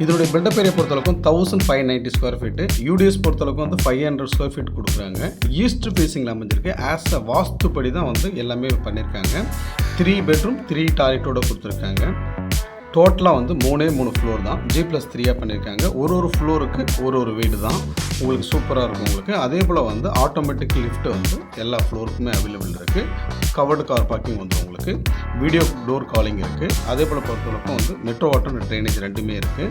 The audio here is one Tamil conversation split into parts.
இதனுடைய பில்டப் ஏரியா பொறுத்தளவுக்கும் 1590 ஸ்கொயர் ஃபீட்டு, யூடிஎஸ் பொறுத்தளவுக்கு வந்து 500 ஸ்கொயர் ஃபீட் கொடுக்குறாங்க. ஈஸ்ட் ஃபேஸிங்கில் அமைஞ்சிருக்கு. ஆஸ் அ வாஸ்துப்படி தான் வந்து எல்லாமே பண்ணியிருக்காங்க. 3 பெட்ரூம் 3 டாய்லெட்டோடு கொடுத்துருக்காங்க. டோட்டலாக வந்து 3 ஃப்ளோர் தான். G+3 பண்ணியிருக்காங்க. ஒரு ஃப்ளோருக்கு ஒரு வீடு தான். உங்களுக்கு சூப்பராக இருக்கும் உங்களுக்கு. அதே போல் வந்து ஆட்டோமேட்டிக் லிஃப்ட் வந்து எல்லா ஃப்ளோருக்குமே அவைலபிள் இருக்குது. கவர்டு கார் பார்க்கிங் வந்து உங்களுக்கு வீடியோ டோர் காலிங் இருக்குது. அதே போல் பொறுத்தவரைக்கும் வந்து மெட்ரோ வாட்டர் ட்ரைனேஜ் ரெண்டுமே இருக்குது.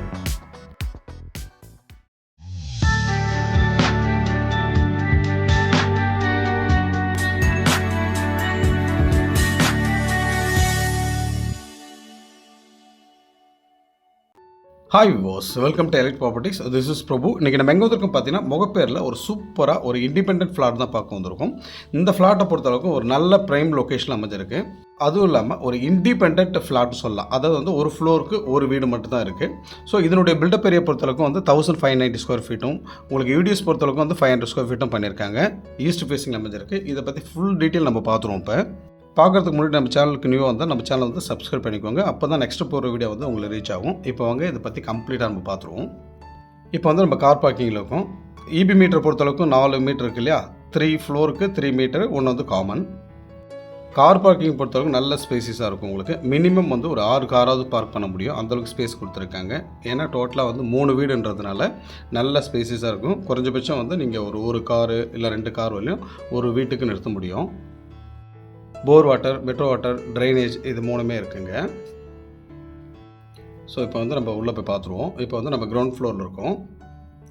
Hi viewers, welcome to elite properties. This is Prabhu. இன்றைக்கி நம்ம எங்கே வந்திருக்கோம் பார்த்தீங்கன்னா, முகப்பேரில் ஒரு சூப்பராக ஒரு இண்டிபெண்டன்ட் ஃப்ளாட் தான் பார்க்க வந்திருக்கோம். இந்த ஃப்ளாட்டை பொறுத்தளவுக்கு ஒரு நல்ல ப்ரைம் லொக்கேஷனில் அமைஞ்சிருக்கு. அதுவும் இல்லாமல் ஒரு இண்டிபெண்ட் ஃப்ளாட்னு சொல்லலாம். அதாவது வந்து ஒரு ஃப்ளோருக்கு ஒரு வீடு மட்டும் தான் இருக்குது. ஸோ இதனுடைய பில்டப் ஏரியா பொறுத்தளவுக்கு வந்து 1590 ஸ்கொயர் ஃபீட்டும், உங்களுக்கு யூடிஎஸ் பொறுத்தளவுக்கு வந்து 500 ஸ்கொயர் ஃபீட்டும் பண்ணியிருக்காங்க. ஈஸ்ட் ஃபேஸிங் அமைஞ்சிருக்கு. இதை பற்றி ஃபுல் டீட்டெயில் நம்ம பார்த்துருவோம். இப்போ பார்க்குறதுக்கு முன்னாடி நம்ம சேனலுக்கு நியூவாக வந்தால் நம்ம சேனல் வந்து சப்ஸ்கிரைப் பண்ணிக்கோங்க. அப்போ தான் நெக்ஸ்ட்டு போகிற வீடியோ வந்து உங்களுக்கு ரீச் ஆகும். இப்போ வாங்க இதை பற்றி கம்ப்ளீட்டாக நம்ம பார்த்துருவோம். இப்போ வந்து நம்ம கார் பார்க்கிங்கில் இருக்கோம். இபி மீட்டர் பொறுத்தளவுக்கு 4 மீட்டர் இருக்கு இல்லையா, 3 ஃப்ளோருக்கு 3 மீட்டர், ஒன்று வந்து காமன். கார் பார்க்கிங் பொறுத்தளவுக்கு நல்ல ஸ்பேசிஸாக இருக்கும் உங்களுக்கு. மினிமம் வந்து ஒரு 6 காராவது பார்க் பண்ண முடியும், அந்தளவுக்கு ஸ்பேஸ் கொடுத்துருக்காங்க. ஏன்னா டோட்டலாக வந்து 3 வீடுன்றதுனால நல்ல ஸ்பேசிஸாக இருக்கும். குறைஞ்சபட்சம் வந்து நீங்கள் ஒரு காரு இல்லை 2 கார் வரையும் ஒரு வீட்டுக்கு நிறுத்த முடியும். போர் வாட்டர், மெட்ரோ வாட்டர், ட்ரைனேஜ் இது 3மே இருக்குங்க. ஸோ இப்போ வந்து நம்ம உள்ளே போய் பார்த்துருவோம். இப்போ வந்து நம்ம கிரவுண்ட் ஃப்ளோரில் இருக்கோம்.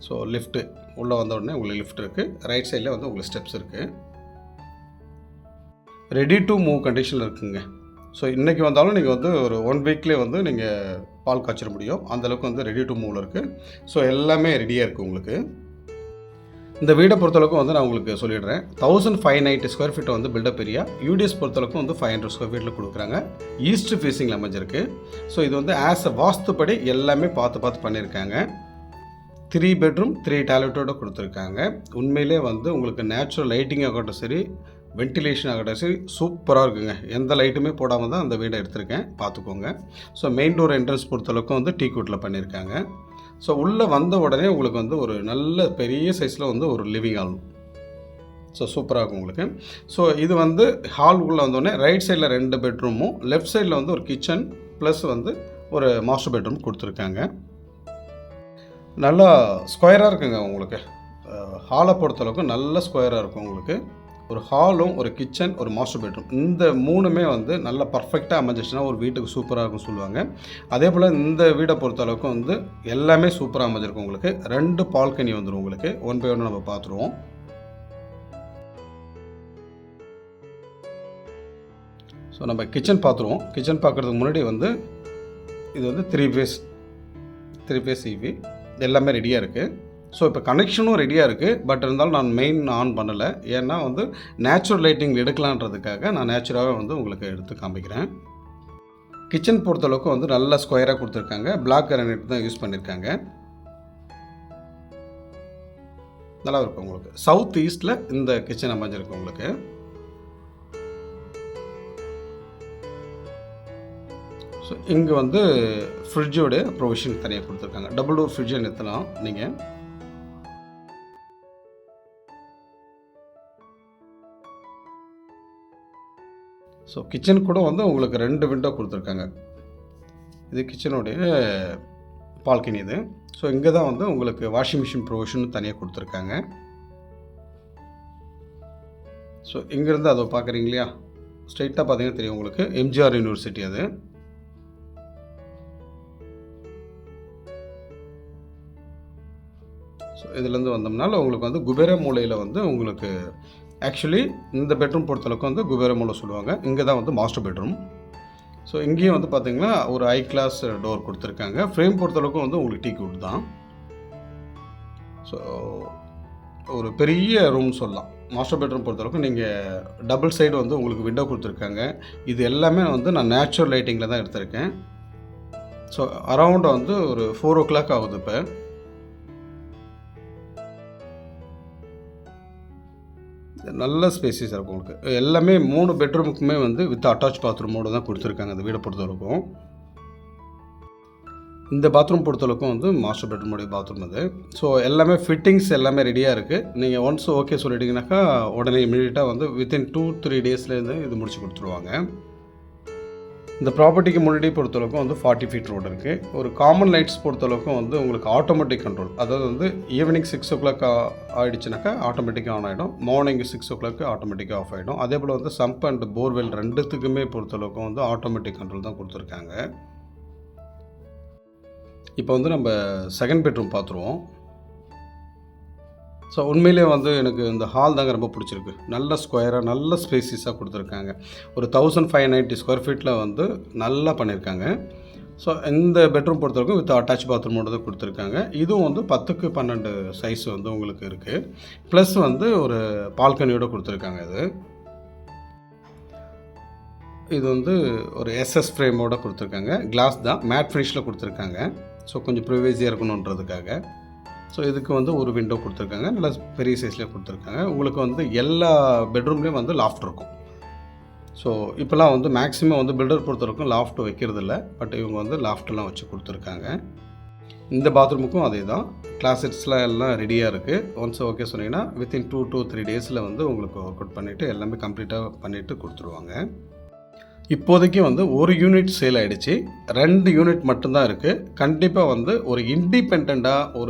ஸோ லிஃப்ட்டு உள்ளே வந்த உடனே உங்களுக்கு லிஃப்ட் இருக்குது. ரைட் சைடில் வந்து உங்களுக்கு ஸ்டெப்ஸ் இருக்குது. ரெடி டு மூவ் கண்டிஷனில் இருக்குங்க. ஸோ இன்றைக்கி வந்தாலும் நீங்கள் வந்து ஒரு 1 வீக்லேயே வந்து நீங்கள் பால் காய்ச்சிட முடியும். அந்தளவுக்கு வந்து ரெடி டு மூவில் இருக்குது. ஸோ எல்லாமே ரெடியாக இருக்குது உங்களுக்கு. இந்த வீடை பொறுத்தளவுக்கு வந்து நான் உங்களுக்கு சொல்லிடுறேன். 1590 ஸ்கொயர் ஃபீட்டை வந்து பில்டப் ஏரியா, யூடிஎஸ் பொறுத்தளவுக்கு வந்து 500 ஸ்கொயர் ஃபீட்டில் கொடுக்குறாங்க. ஈஸ்ட் ஃபேஸிங்கில் அமைஞ்சிருக்கு. ஸோ இது வந்து ஆஸ் அ வாஸ்துப்படி எல்லாமே பார்த்து பண்ணியிருக்காங்க. 3 பெட்ரூம் 3 டாய்லெட்டோடு கொடுத்துருக்காங்க. உண்மையிலே வந்து உங்களுக்கு நேச்சுரல் லைட்டிங் ஆகட்டும் சரி, வென்டிலேஷன் ஆகட்டும் சரி, சூப்பராக இருக்குங்க. எந்த லைட்டுமே போடாமல் தான் அந்த வீடை எடுத்திருக்கேன், பார்த்துக்கோங்க. ஸோ மெயின் டோர் என்ட்ரன்ஸ் பொறுத்தளவுக்கு வந்து டீக்வுட்டில் பண்ணியிருக்காங்க. ஸோ உள்ளே வந்த உடனே உங்களுக்கு வந்து ஒரு நல்ல பெரிய சைஸில் வந்து ஒரு லிவிங் ஹால். ஸோ சூப்பராக இருக்கும் உங்களுக்கு. ஸோ இது வந்து ஹால் உள்ளே வந்தோடனே ரைட் சைடில் 2 பெட்ரூமும், லெஃப்ட் சைடில் வந்து ஒரு கிச்சன் ப்ளஸ் வந்து ஒரு மாஸ்டர் பெட்ரூம் கொடுத்துருக்காங்க. நல்லா ஸ்கொயராக இருக்குங்க உங்களுக்கு. ஹாலை பொறுத்தளவுக்கு நல்ல ஸ்கொயராக இருக்கும் உங்களுக்கு. ஒரு ஹாலும், ஒரு கிச்சன், ஒரு மாஸ்டர் பெட்ரூம், இந்த 3மே வந்து நல்ல பர்ஃபெக்டாக அமைஞ்சிச்சுன்னா ஒரு வீட்டுக்கு சூப்பராக இருக்கும்னு சொல்லுவாங்க. அதே போல் இந்த வீடை பொறுத்தளவுக்கு வந்து எல்லாமே சூப்பராக அமைஞ்சிருக்கும் உங்களுக்கு. 2 பால்கனி வந்துடும் உங்களுக்கு. 1 பை 1 நம்ம பார்த்துருவோம். ஸோ நம்ம கிச்சன் பார்த்துருவோம். கிச்சன் பார்க்குறதுக்கு முன்னாடி வந்து இது வந்து 3 ஃபேஸ் இவி எல்லாமே ரெடியாக இருக்குது. ஸோ இப்போ கனெக்ஷனும் ரெடியாக இருக்குது. பட் இருந்தாலும் நான் மெயின் ஆன் பண்ணலை. ஏன்னா வந்து நேச்சுரல் லைட்டிங் எடுக்கலான்றதுக்காக நான் நேச்சுரலாகவே வந்து உங்களுக்கு எடுத்து காமிக்கிறேன். கிச்சன் பொறுத்தளவுக்கு வந்து நல்ல ஸ்கொயராக கொடுத்துருக்காங்க. பிளாக் கிரானைட் தான் யூஸ் பண்ணியிருக்காங்க. நல்லா இருக்கும் உங்களுக்கு. சவுத் ஈஸ்டில் இந்த கிச்சன் அமைஞ்சிருக்கு உங்களுக்கு. ஸோ இங்கே வந்து ஃப்ரிட்ஜோட ப்ரொவிஷன் தனியாக கொடுத்துருக்காங்க. டபுள் டோர் ஃப்ரிட்ஜை நிறுத்தலாம் நீங்கள். ஸோ கிச்சன் கூட வந்து உங்களுக்கு 2 விண்டோ கொடுத்துருக்காங்க. இது கிச்சனுடைய பால்கனி இது. ஸோ இங்கே தான் வந்து உங்களுக்கு வாஷிங் மிஷின் ப்ரொவிஷன் தனியாக கொடுத்துருக்காங்க. ஸோ இங்கேருந்து அதை பார்க்குறீங்க இல்லையா, ஸ்ட்ரைட்டாக பார்த்தீங்கன்னா தெரியும் உங்களுக்கு, எம்ஜிஆர் யூனிவர்சிட்டி அது. ஸோ இதுலேருந்து வந்தோம்னால உங்களுக்கு வந்து குபேர மூலையில் வந்து உங்களுக்கு ஆக்சுவலி இந்த பெட்ரூம் பொறுத்தளவுக்கு வந்து குபேர மூலை சொல்லுவாங்க. இங்கே தான் வந்து மாஸ்டர் பெட்ரூம். ஸோ இங்கேயும் வந்து பார்த்திங்கன்னா ஒரு ஹை கிளாஸ் டோர் கொடுத்துருக்காங்க. ஃப்ரேம் பொறுத்தளவுக்கு வந்து உங்களுக்கு டீக்வுட் தான். ஸோ ஒரு பெரிய ரூம் சொல்லலாம். மாஸ்டர் பெட்ரூம் பொறுத்தளவுக்கு நீங்கள் டபுள் சைடு வந்து உங்களுக்கு விண்டோ கொடுத்துருக்காங்க. இது எல்லாமே வந்து நான் நேச்சுரல் லைட்டிங்கில் தான் எடுத்திருக்கேன். ஸோ அரவுண்ட் வந்து ஒரு 4 o'clock ஆகுது. இப்போ நல்ல ஸ்பேசிஸாக இருக்கும் உங்களுக்கு. எல்லாமே 3 பெட்ரூமுக்குமே வந்து வித் அட்டாச் பாத்ரூமோடு தான் கொடுத்துருக்காங்க இந்த வீடை பொறுத்தவரைக்கும். இந்த பாத்ரூம் பொறுத்தளவுக்கும் வந்து மாஸ்டர் பெட்ரூமுடைய பாத்ரூம் இது. ஸோ எல்லாமே ஃபிட்டிங்ஸ் எல்லாமே ரெடியாக இருக்குது. நீங்கள் ஒன்ஸ் ஓகே சொல்லிட்டீங்கன்னாக்கா உடனே இமீடியட்டாக வந்து வித்தின் 2-3 டேஸ்லேருந்து இது முடிச்சு கொடுத்துருவாங்க. இந்த ப்ராப்பர்ட்டிக்கு முன்னாடி பொறுத்தளவுக்கும் வந்து 40 ஃபீட் ரோடு இருக்குது. ஒரு காமன் லைட்ஸ் பொறுத்தளவுக்கும் வந்து உங்களுக்கு ஆட்டோமேட்டிக் கண்ட்ரோல், அதாவது வந்து ஈவினிங் 6 o'clock ஆகிடுச்சுனாக்கா ஆட்டோமேட்டிக்காக ஆன் ஆகிடும், மார்னிங் 6 o'clock ஆட்டோமேட்டிக்காக ஆஃப் ஆகிடும். அதே போல் வந்து சம்ப் அண்ட் போர்வெல் ரெண்டுத்துக்குமே பொறுத்தளவுக்கும் வந்து ஆட்டோமேட்டிக் கண்ட்ரோல் தான் கொடுத்துருக்காங்க. இப்போ வந்து நம்ம செகண்ட் பெட்ரூம் பார்த்துருவோம். ஸோ உண்மையிலே வந்து எனக்கு இந்த ஹால் தாங்க ரொம்ப பிடிச்சிருக்கு. நல்ல ஸ்கொயராக நல்ல ஸ்பேசிஸாக கொடுத்துருக்காங்க. ஒரு 1590 ஸ்கொயர் ஃபீட்டில் வந்து நல்லா பண்ணியிருக்காங்க. ஸோ இந்த பெட்ரூம் பொறுத்தவரைக்கும் வித் அட்டாச் பாத்ரூமோடு தான் கொடுத்துருக்காங்க. இதுவும் வந்து 10க்கு 12 சைஸ் வந்து உங்களுக்கு இருக்குது. ப்ளஸ் வந்து ஒரு பால்கனியோடு கொடுத்துருக்காங்க. இது வந்து ஒரு எஸ்எஸ் ஃப்ரேமோடு கொடுத்துருக்காங்க. கிளாஸ் தான், மேட் ஃபினிஷில் கொடுத்துருக்காங்க. ஸோ கொஞ்சம் ப்ரைவேசியாக இருக்கணுன்றதுக்காக. ஸோ இதுக்கு வந்து ஒரு விண்டோ கொடுத்துருக்காங்க, நல்லா பெரிய சைஸ்லேயே கொடுத்துருக்காங்க. உங்களுக்கு வந்து எல்லா பெட்ரூம்லேயும் வந்து லாஃப்ட் இருக்கும். ஸோ இப்போலாம் வந்து மேக்ஸிமம் வந்து பில்டர் பொறுத்தவரைக்கும் லாஃப்ட் வைக்கிறதில்ல, பட் இவங்க வந்து லாஃப்டெல்லாம் வச்சு கொடுத்துருக்காங்க. இந்த பாத்ரூமுக்கும் அதே தான், கிளாசெட்ஸ்லாம் எல்லாம் ரெடியாக இருக்குது. ஒன்ஸ் ஓகே சொன்னீங்கன்னா வித்தின் 2 to 3 டேஸில் வந்து உங்களுக்கு ஒர்க் அவுட் பண்ணிவிட்டு எல்லாமே கம்ப்ளீட்டாக பண்ணிவிட்டு கொடுத்துருவாங்க. இப்போதைக்கு வந்து ஒரு யூனிட் சேல் ஆகிடுச்சு, 2 யூனிட் மட்டும்தான் இருக்குது. கண்டிப்பாக வந்து ஒரு இண்டிபெண்ட்டாக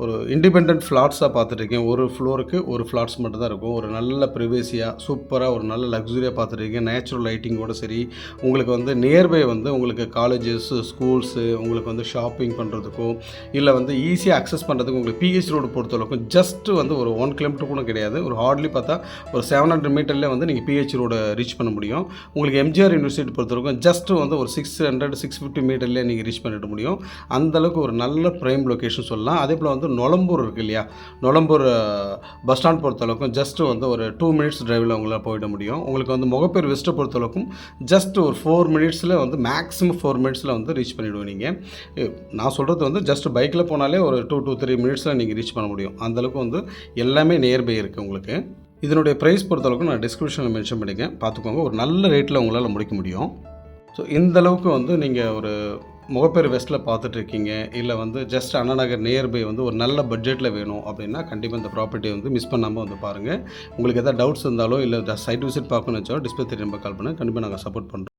ஒரு இண்டிபெண்ட் ஃப்ளாட்ஸாக பார்த்துட்ருக்கேன். ஒரு ஃப்ளோருக்கு ஒரு ஃப்ளாட்ஸ் மட்டும் தான் இருக்கும். ஒரு நல்ல ப்ரைவேசியாக சூப்பராக ஒரு நல்ல லக்ஸுரியாக பார்த்துட்ருக்கேன். நேச்சுரல் லைட்டிங்கோடு சரி, உங்களுக்கு வந்து நியர்பை வந்து உங்களுக்கு காலேஜஸ், ஸ்கூல்ஸு, உங்களுக்கு வந்து ஷாப்பிங் பண்ணுறதுக்கும் இல்லை வந்து ஈஸியாக அக்சஸ் பண்ணுறதுக்கும் உங்களுக்கு பிஹெச் ரோடு பொறுத்தளவுக்கும் ஜஸ்ட்டு வந்து ஒரு 1 கிலோமீட்டர் கூட கிடையாது. ஒரு ஹார்ட்லி பார்த்தா ஒரு 700 மீட்டர்லேயே வந்து நீங்கள் பிஹெச் ரோடை ரீச் பண்ண முடியும். உங்களுக்கு எம்ஜிஆர் யூனிவர்சிட்டி பொறுத்தவரைக்கும் ஜஸ்ட்டு வந்து ஒரு 600-650 மீட்டர்லேயே நீங்கள் ரீச் பண்ணிட முடியும். அந்தளவுக்கு ஒரு நல்ல ப்ரைம் லொக்கேஷன் சொல்லலாம். அதே போல் வந்து நொளம்பூர் இருக்குது இல்லையா, நொளம்பூர் பஸ் ஸ்டாண்ட் பொறுத்தளவுக்கும் ஜஸ்ட்டு வந்து ஒரு 2 மினிட்ஸ் டிரைவில் உங்களால் போயிட முடியும். உங்களுக்கு வந்து முகப்பேர் வெஸ்ட்டை பொறுத்தளவுக்கும் ஜஸ்ட் ஒரு 4 மினிட்ஸில் வந்து மேக்ஸிமம் 4 மினிட்ஸில் வந்து ரீச் பண்ணிவிடுவோம். நீங்கள் நான் சொல்கிறது வந்து ஜஸ்ட் பைக்கில் போனாலே ஒரு 2 to 3 மினிட்ஸில் நீங்கள் ரீச் பண்ண முடியும். அந்தளவுக்கு வந்து எல்லாமே நியர்பை இருக்குது உங்களுக்கு. இதனுடைய ப்ரைஸ் பொறுத்தளவுக்கு நான் டிஸ்கிரிப்ஷனில் மென்ஷன் பண்ணியிருக்கேன், பார்த்துக்கோங்க. ஒரு நல்ல ரேட்டில் உங்களால் முடிக்க முடியும். ஸோ இந்தளவுக்கு வந்து நீங்கள் ஒரு முகப்பேர் வெஸ்ட்டில் பார்த்துட்ருக்கீங்க, இல்லை வந்து ஜஸ்ட் அண்ணா நகர் நியர்பை வந்து ஒரு நல்ல பட்ஜெட்டில் வேணும் அப்படின்னா கண்டிப்பாக இந்த ப்ராப்பர்ட்டியை வந்து மிஸ் பண்ணாமல் வந்து பாருங்கள். உங்களுக்கு எதாவது டவுட்ஸ் இருந்தாலோ இல்லை சைட் விசிட் பார்க்கணும்னு வச்சாலும் டிஸ்பிளே நம்பர் கால் பண்ணுங்கள். கண்டிப்பாக நாங்கள் சப்போர்ட் பண்ணுறோம்.